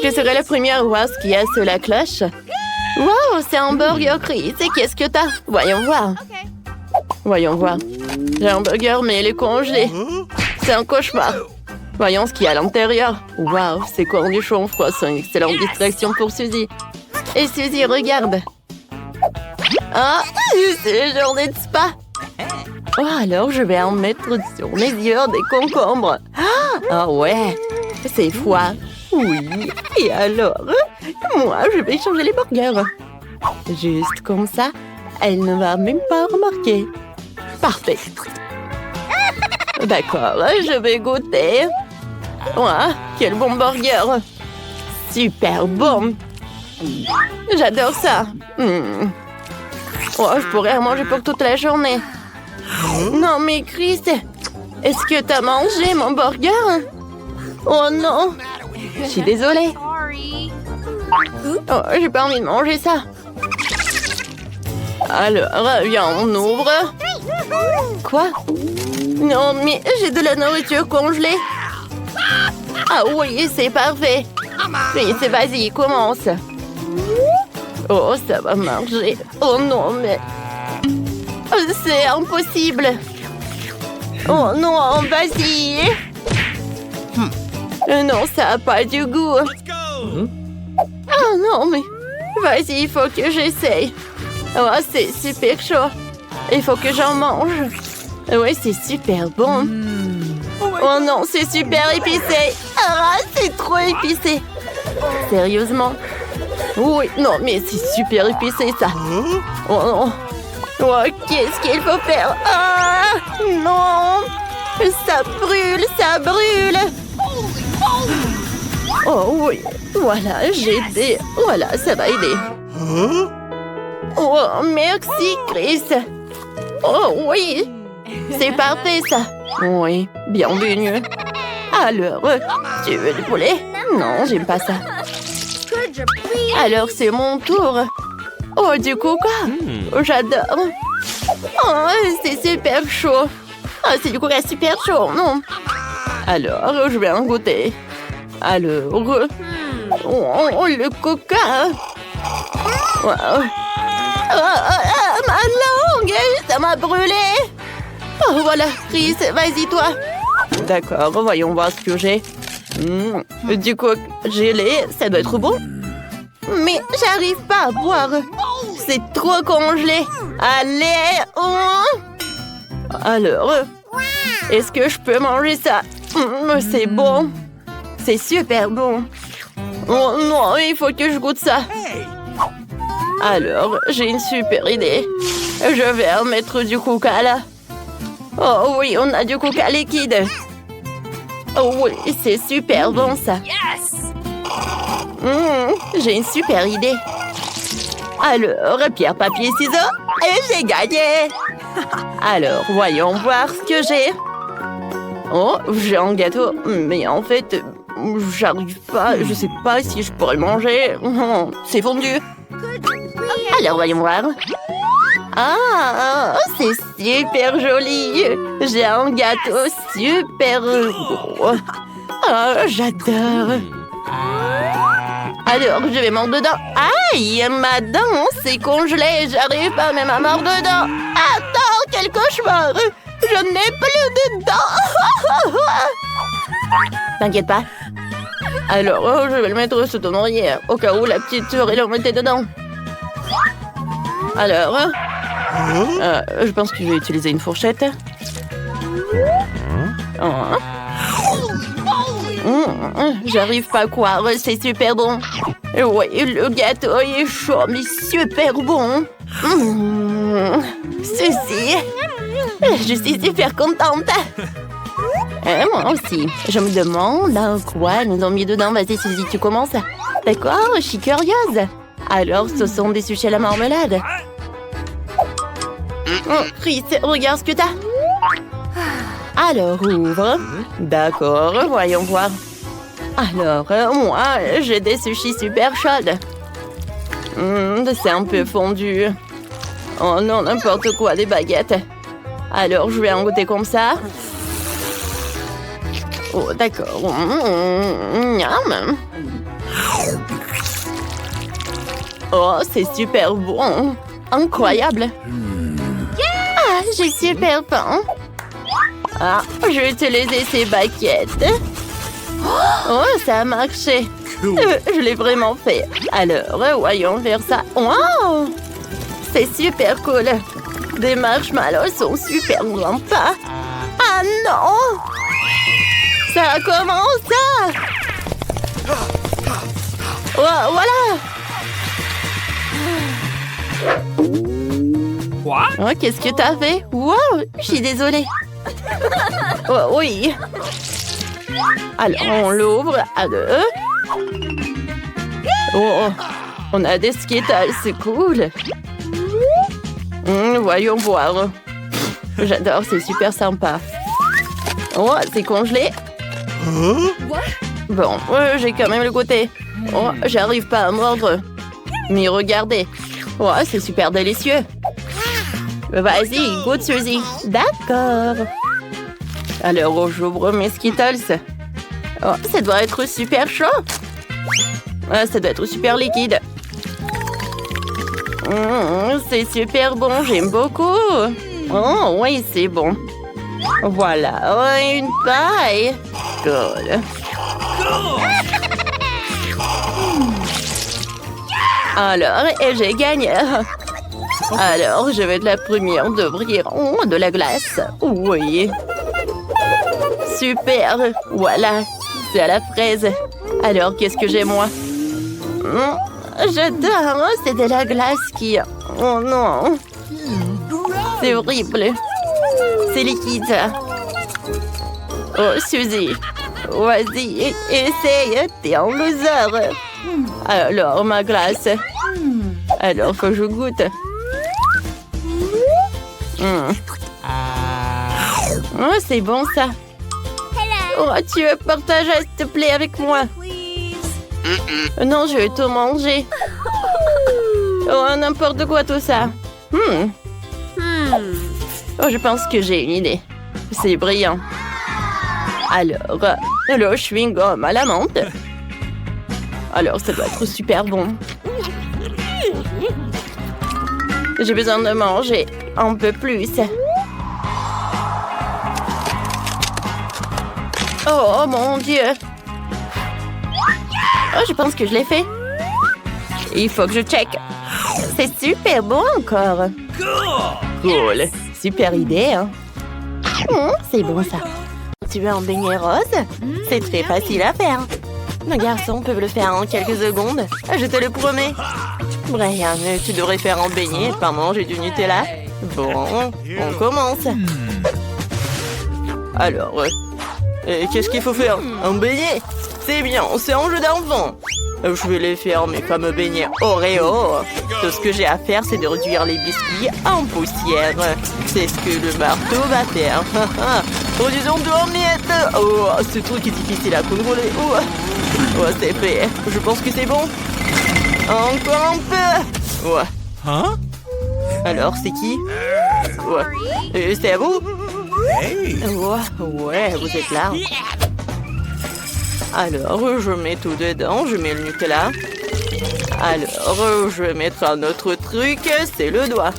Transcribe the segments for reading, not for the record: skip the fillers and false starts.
Je serai la première à voir ce qu'il y a sur la cloche. Wow, c'est un burger, Chris. Et qu'est-ce que t'as? Voyons voir. Voyons voir. J'ai un burger, mais il est congelé. C'est un cauchemar. Voyons ce qu'il y a à l'intérieur. Wow, ces cornichons froids sont une excellente distraction pour Suzy. Et Suzy, regarde. Ah, c'est une journée de spa. Oh, alors je vais en mettre sur mes yeux des concombres. Ah ouais, c'est froid. Oui, et alors, moi, je vais changer les burgers. Juste comme ça, elle ne va même pas remarquer. Parfait. D'accord, je vais goûter. Ouah, quel bon burger. Super bon. J'adore ça. Oh, je pourrais en manger pour toute la journée. Non, mais Chris, est-ce que t'as mangé mon burger? Oh non. Je suis désolée. Oh, j'ai pas envie de manger ça. Alors, viens, on ouvre. Quoi? Non, mais j'ai de la nourriture congelée. Ah oui, c'est parfait. Oui, c'est vas-y, commence. Oh, ça va marcher. Oh non, mais... c'est impossible. Oh non, vas-y. Non, ça n'a pas du goût. Oh non, mais... Vas-y, il faut que j'essaye. Oh, c'est super chaud. Il faut que j'en mange. Oui, c'est super bon. Oh non, c'est super épicé. Ah, c'est trop épicé. Sérieusement? Oui, non, mais c'est super épicé, ça. Oh non. Oh, qu'est-ce qu'il faut faire? Ah, non. Ça brûle, ça brûle. Oh oui, voilà, j'ai aidé. Voilà, ça va aider. Oh, merci, Chris. Oh oui, c'est parfait, ça. Oui, bienvenue. Alors, tu veux du poulet? Non, j'aime pas ça. Alors, c'est mon tour. Oh, du coca. Oh, j'adore. Oh, c'est super chaud. Oh, c'est du coca super chaud, non? Alors, je vais en goûter. Alors, oh, le coca. Wow. Ma langue, ça m'a brûlé. Oh, voilà, Chris, vas-y, toi. D'accord, voyons voir ce que j'ai. Du coca gelé, ça doit être bon. Mais j'arrive pas à boire. C'est trop congelé. Allez, Alors, est-ce que je peux manger ça? C'est bon. C'est super bon. Oh non, il faut que je goûte ça. Alors, j'ai une super idée. Je vais en mettre du coca là. Oh oui, on a du coca liquide. Oh oui, c'est super bon ça. J'ai une super idée. Alors, pierre, papier, ciseaux, et j'ai gagné. Alors, voyons voir ce que j'ai. Oh, j'ai un gâteau, mais en fait, j'arrive pas. Je sais pas si je pourrais le manger. C'est fondu. Alors, voyons voir. Ah, c'est super joli. J'ai un gâteau super gros. Oh, j'adore. Alors, je vais mordre dedans. Aïe, ma dent, c'est congelé. J'arrive pas même à mordre dedans. Attends, quel cauchemar. Je n'ai plus de dents. T'inquiète pas. Alors, je vais le mettre sous ton oreiller, au cas où la petite souris le mettait dedans. Alors, je pense que je vais utiliser une fourchette. J'arrive pas à croire, c'est super bon. Oui, le gâteau est chaud, mais super bon. Ceci, je suis super contente. Moi aussi. Je me demande quoi nous ont mis dedans. Vas-y, Suzy, tu commences. D'accord, je suis curieuse. Alors, ce sont des sushis à la marmelade. Chris, regarde ce que t'as. Alors, ouvre. D'accord, voyons voir. Alors, moi, j'ai des sushis super chaudes. C'est un peu fondu. Oh non, n'importe quoi, des baguettes. Alors, je vais en goûter comme ça. Oh, d'accord. Miam. Oh, c'est super bon. Incroyable. Ah, j'ai super faim. Ah, je vais utiliser ces baguettes. Oh, ça a marché. Je l'ai vraiment fait. Alors, voyons faire ça. Wow! C'est super cool. Des marshmallows sont super sympas. Ah non! Ça commence! Oh, voilà! Quoi? Oh, qu'est-ce que t'as fait? Wow! Je suis désolée. Oh, oui. Alors, on l'ouvre à deux. Oh, on a des Skittles, c'est cool. Voyons voir. J'adore, c'est super sympa. Oh, c'est congelé. Bon, j'ai quand même le goûter. Oh, j'arrive pas à mordre. Mais regardez. Oh, c'est super délicieux. Vas-y, goûte, Suzy. D'accord. Alors, j'ouvre mes Skittles. Oh, ça doit être super chaud. Ah, ça doit être super liquide. C'est super bon, j'aime beaucoup. Oh, oui, c'est bon. Voilà, oh, une paille. Cool. Alors, et j'ai gagné. Alors, je vais être la première d'ouvrir de la glace. Oui. Super. Voilà, c'est à la fraise. Alors, qu'est-ce que j'ai, moi? J'adore, c'est de la glace qui... Oh non. C'est horrible. C'est liquide. Oh, Suzy. Vas-y, essaye. T'es un loser. Alors, ma glace. Alors, faut que je goûte. Oh, c'est bon, ça. Oh, tu veux partager, s'il te plaît, avec moi? Non, je vais tout manger. Oh, n'importe quoi, tout ça. Oh, je pense que j'ai une idée. C'est brillant. Alors, le chewing-gum à la menthe. Alors, ça doit être super bon. J'ai besoin de manger un peu plus. Oh, mon Dieu. Oh, je pense que je l'ai fait. Il faut que je check. C'est super bon encore. Cool. Super idée, hein. C'est bon, ça. Tu veux un beignet rose? C'est très facile à faire. Nos garçons peuvent le faire en quelques secondes. Je te le promets. Brian, tu devrais faire un beignet et pas manger du Nutella. Bon, on commence. Alors, qu'est-ce qu'il faut faire? Un beignet? C'est bien, c'est un jeu d'enfant. Je vais les faire mes fameux beignets Oreo. Tout ce que j'ai à faire, c'est de réduire les biscuits en poussière. C'est ce que le marteau va faire. Produisons tout en miettes. Oh, ce truc est difficile à contrôler. Oh, c'est fait. Je pense que c'est bon. Encore un peu. Ouais. Hein? Alors, c'est qui? Ouais. C'est à vous? Hey! Ouais, vous êtes là. Alors, je mets tout dedans. Je mets le Nutella. Alors, je vais mettre un autre truc. C'est le doigt.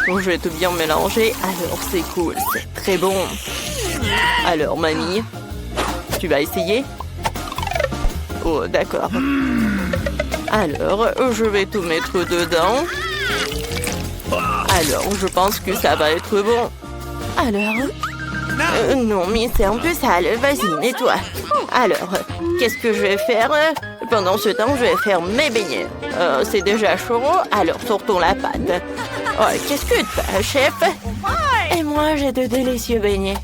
Je vais tout bien mélanger. Alors, c'est cool. C'est très bon. Alors, mamie, tu vas essayer? Oh, d'accord. Alors, je vais tout mettre dedans. Alors, je pense que ça va être bon. Alors? Non, mais c'est un peu sale. Vas-y, nettoie. Alors, qu'est-ce que je vais faire? Pendant ce temps, je vais faire mes beignets. C'est déjà chaud, alors sortons la pâte. Oh, qu'est-ce que t'as, chef? Et moi, j'ai de délicieux beignets.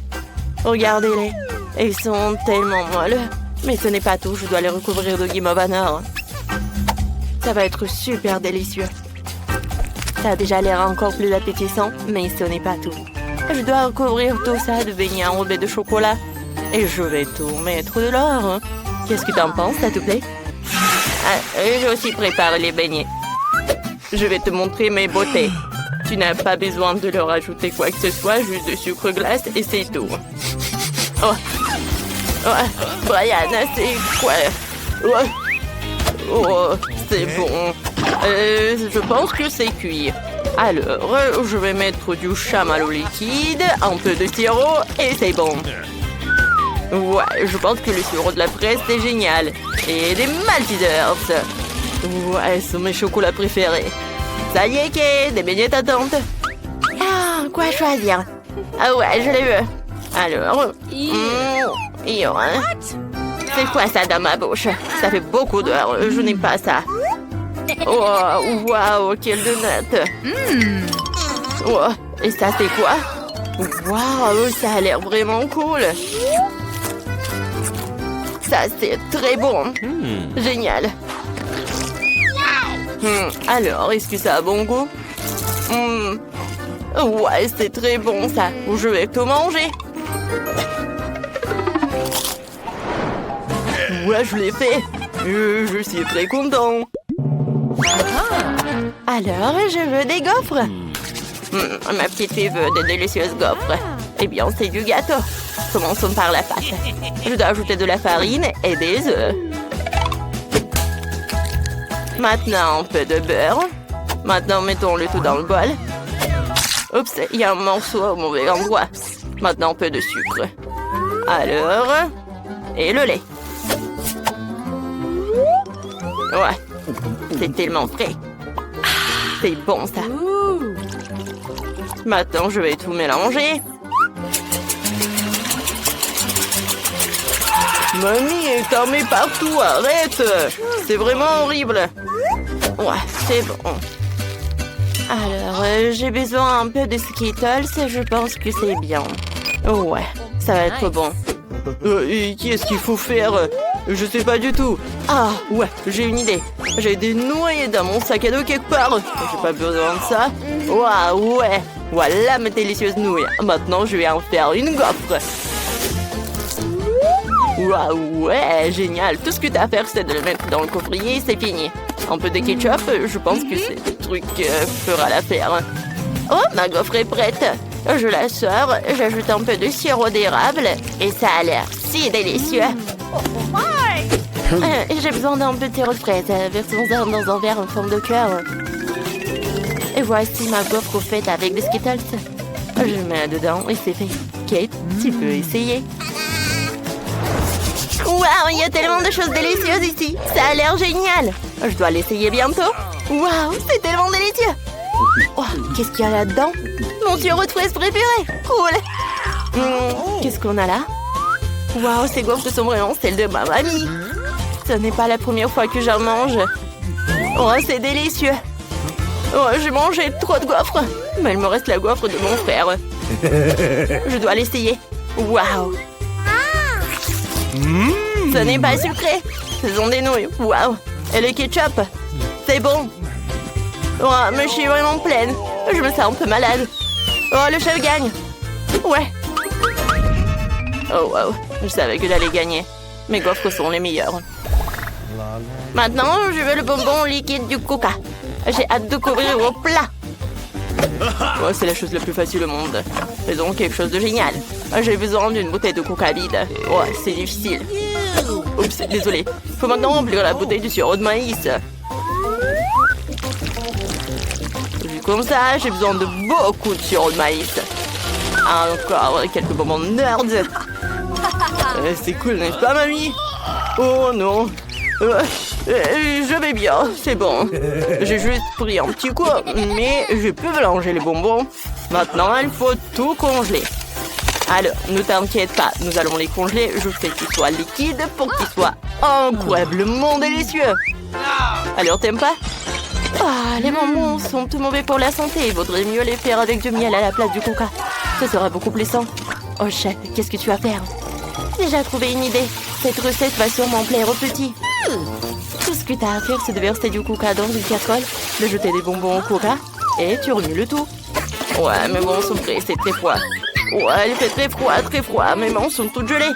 Regardez-les. Ils sont tellement molles. Mais ce n'est pas tout, je dois les recouvrir de Game of Honor. Ça va être super délicieux. Ça a déjà l'air encore plus appétissant, mais ce n'est pas tout. Je dois recouvrir tout ça de beignets enrobés de chocolat. Et je vais tout mettre de l'or. Qu'est-ce que t'en penses, s'il te plaît? J'ai aussi préparé les beignets. Je vais te montrer mes beautés. Tu n'as pas besoin de leur ajouter quoi que ce soit, juste de sucre glace et c'est tout. Oh, Brian, c'est quoi? Oh, c'est bon. Je pense que c'est cuit. Alors, je vais mettre du chamallow liquide, un peu de sirop et c'est bon. Ouais, je pense que le sirop de la fraise, c'est génial. Et des Maltesers. Ouais, ce sont mes chocolats préférés. Ça y est, Kate, des beignets t'attendent. Ah, quoi choisir? Ah ouais, je les veux. Alors, c'est quoi ça dans ma bouche? Ça fait beaucoup d'heures, je n'aime pas ça. Oh, waouh, quelle donut. Oh, et ça, c'est quoi? Waouh, ça a l'air vraiment cool. Ça, c'est très bon. Génial. Alors, est-ce que ça a bon goût? Ouais, c'est très bon, ça. Je vais tout manger. Ouais, je l'ai fait. Je suis très content. Alors, je veux des gaufres. Ma petite fille veut de délicieuses gaufres. Eh bien, c'est du gâteau. Commençons par la pâte. Je dois ajouter de la farine et des œufs. Maintenant, un peu de beurre. Maintenant, mettons le tout dans le bol. Oups, il y a un morceau au mauvais endroit. Maintenant, un peu de sucre. Alors, et le lait. Ouais, c'est tellement frais. C'est bon, ça. Maintenant, je vais tout mélanger. Mamie est armée partout, arrête! C'est vraiment horrible. Ouais, c'est bon. Alors, j'ai besoin un peu de Skittles, je pense que c'est bien. Ouais, ça va être bon. Et qu'est-ce qu'il faut faire? Je sais pas du tout. Ah, ouais, j'ai une idée. J'ai des nouilles dans mon sac à dos quelque part. J'ai pas besoin de ça. Waouh, ouais. Voilà mes délicieuses nouilles. Maintenant, je vais en faire une gaufre. Waouh, ouais, génial. Tout ce que t'as à faire, c'est de le mettre dans le coffrier, c'est fini. Un peu de ketchup, je pense que c'est le truc fera l'affaire. Oh, ma gaufre est prête. Je la sors, j'ajoute un peu de sirop d'érable et ça a l'air si délicieux. J'ai besoin d'un peu de sirop de fraise. Versons-en dans un verre en forme de cœur. Et voici ma gaufre faite avec des Skittles. Je le mets dedans et c'est fait. Kate, tu peux essayer. Waouh, il y a tellement de choses délicieuses ici. Ça a l'air génial. Je dois l'essayer bientôt. Waouh, c'est tellement délicieux. Oh, qu'est-ce qu'il y a là-dedans? Mon sirop de fraise préféré. Cool. Qu'est-ce qu'on a là? Waouh, ces gaufres sont vraiment celles de ma mamie. Ce n'est pas la première fois que j'en mange. Oh, c'est délicieux. Oh, j'ai mangé trop de gaufres. Mais il me reste la gaufre de mon frère. Je dois l'essayer. Waouh. Ce n'est pas sucré. Ce sont des nouilles. Waouh. Et le ketchup. C'est bon. Oh, mais je suis vraiment pleine. Je me sens un peu malade. Oh, le chef gagne. Ouais. Oh, wow. Je savais que j'allais gagner. Mes gaufres sont les meilleures. Maintenant, je veux le bonbon liquide du Coca. J'ai hâte de couvrir au plat. Oh, c'est la chose la plus facile au monde. Faisons quelque chose de génial. J'ai besoin d'une bouteille de Coca vide. Oh, c'est difficile. Oups, désolé. Faut maintenant remplir la bouteille du sirop de maïs. Vu comme ça, j'ai besoin de beaucoup de sirop de maïs. Encore quelques bonbons nerds. C'est cool, n'est-ce pas, mamie? Oh non. Je vais bien, c'est bon. J'ai juste pris un petit coup, mais je peux mélanger les bonbons. Maintenant, il faut tout congeler. Alors, ne t'inquiète pas, nous allons les congeler. Je fais qu'ils soient liquides pour qu'ils soient incroyablement délicieux. Alors, t'aimes pas? Ah, les bonbons sont tout mauvais pour la santé. Il vaudrait mieux les faire avec du miel à la place du coca. Ce sera beaucoup plus sain. Oh, chef, qu'est-ce que tu vas faire? J'ai déjà trouvé une idée. Cette recette va sûrement plaire aux petits. Tout ce que t'as à faire, c'est de verser du coca dans une casserole, de jeter des bonbons au coca, et tu remues le tout. Ouais, mes bonbons sont frais, c'est très froid. Ouais, il fait très froid, mes mains sont toutes gelées.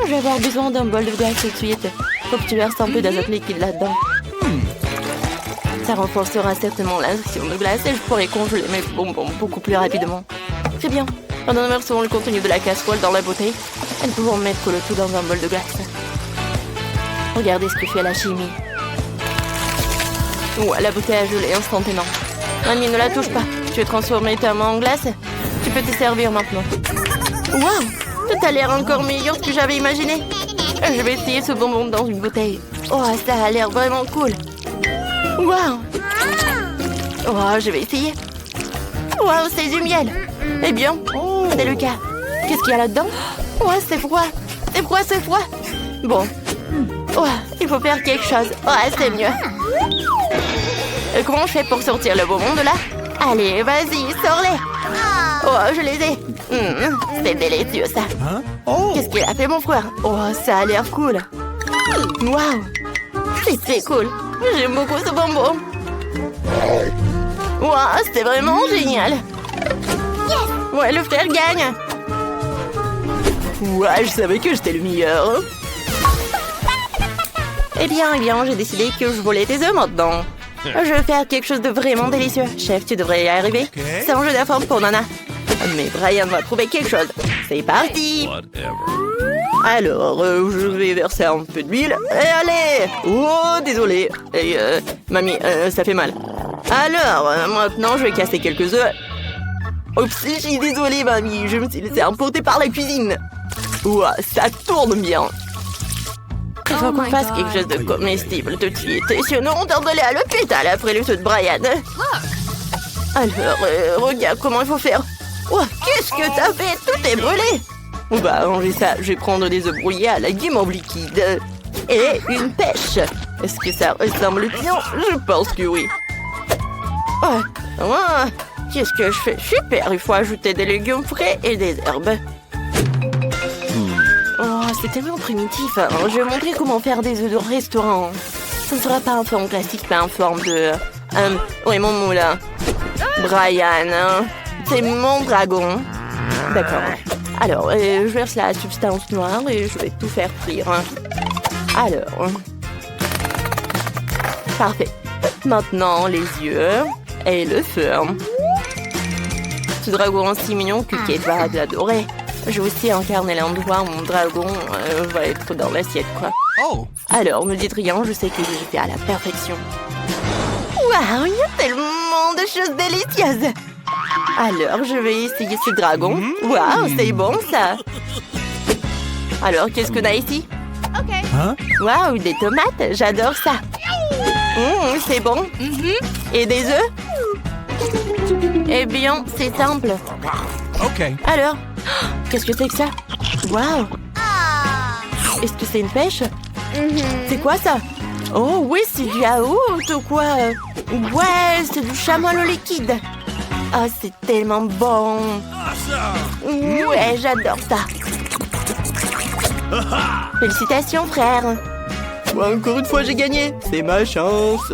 Je vais avoir besoin d'un bol de glace tout de suite. Faut que tu verses un peu d'azote liquide là-dedans. Ça renforcera certainement l'action de glace et je pourrai congeler mes bonbons beaucoup plus rapidement. Très bien. Maintenant, nous versons le contenu de la casserole dans la bouteille. Et nous pouvons mettre le tout dans un bol de glace. Regardez ce que fait la chimie. Ouais, la bouteille a gelé instantanément. Mamie, ne la touche pas. Tu veux transformer ta main en glace? Tu peux te servir maintenant. Waouh! Tout a l'air encore meilleur que j'avais imaginé. Je vais essayer ce bonbon dans une bouteille. Oh, ça a l'air vraiment cool. Waouh! Oh, je vais essayer. Waouh, c'est du miel. Eh bien, c'est le cas. Qu'est-ce qu'il y a là-dedans? Oh, c'est froid. C'est froid, c'est froid. Bon. Oh, il faut faire quelque chose. Oh, c'est mieux. Comment je fais pour sortir le bonbon de là? Allez, vas-y, sors-les. Oh, je les ai. C'est délicieux, ça. Qu'est-ce qu'il a fait, mon frère? Oh, ça a l'air cool. Waouh. C'est très cool. J'aime beaucoup ce bonbon. Waouh, c'était vraiment génial. Ouais, le frère gagne. Ouais, je savais que j'étais le meilleur. Eh bien, j'ai décidé que je volais tes œufs maintenant. Je vais faire quelque chose de vraiment délicieux. Chef, tu devrais y arriver. C'est un jeu d'affaires pour Nana. Mais Brian va trouver quelque chose. C'est parti. Alors, je vais verser un peu d'huile. Et allez. Oh, désolé. Et, mamie, ça fait mal. Alors, maintenant, je vais casser quelques œufs. Oups, je suis désolée, mamie. Je me suis laissée emporter par la cuisine. Ouah, ça tourne bien. Il faut qu'on fasse quelque chose de comestible tout de suite. Sinon, on doit aller à l'hôpital après le feu de Brian. Alors, regarde comment il faut faire. Oh, qu'est-ce que t'as fait? Tout est brûlé. On va arranger ça. Je vais prendre des œufs brouillés à la guimauve liquide. Et une pêche. Est-ce que ça ressemble bien? Je pense que oui. Oh, qu'est-ce que je fais? Super, il faut ajouter des légumes frais et des herbes. Oh, c'est tellement primitif. Je vais montrer comment faire des œufs de restaurant. Ce ne sera pas en forme classique, mais en forme de... oui, mon moulin. Brian, c'est mon dragon. D'accord. Alors, je verse la substance noire et je vais tout faire frire. Alors... Parfait. Maintenant, les yeux et le feu. Ce dragon si mignon que Kate va l'adorer. Je vais aussi incarner l'endroit où mon dragon va être dans l'assiette, quoi. Alors, ne dites rien, je sais que je fais à la perfection. Waouh, il y a tellement de choses délicieuses. Alors, je vais essayer ce dragon. Waouh, c'est bon, ça. Alors, qu'est-ce qu'on a ici? Waouh, des tomates, j'adore ça. C'est bon. Et des œufs? Eh bien, c'est simple. Alors, qu'est-ce que c'est que ça? Waouh! Est-ce que c'est une pêche? C'est quoi ça? Oh oui, c'est du yaourt ou quoi? Ouais, c'est du chamois au liquide. Ah, c'est tellement bon. Ouais, j'adore ça. Félicitations, frère. Encore une fois, j'ai gagné. C'est ma chance.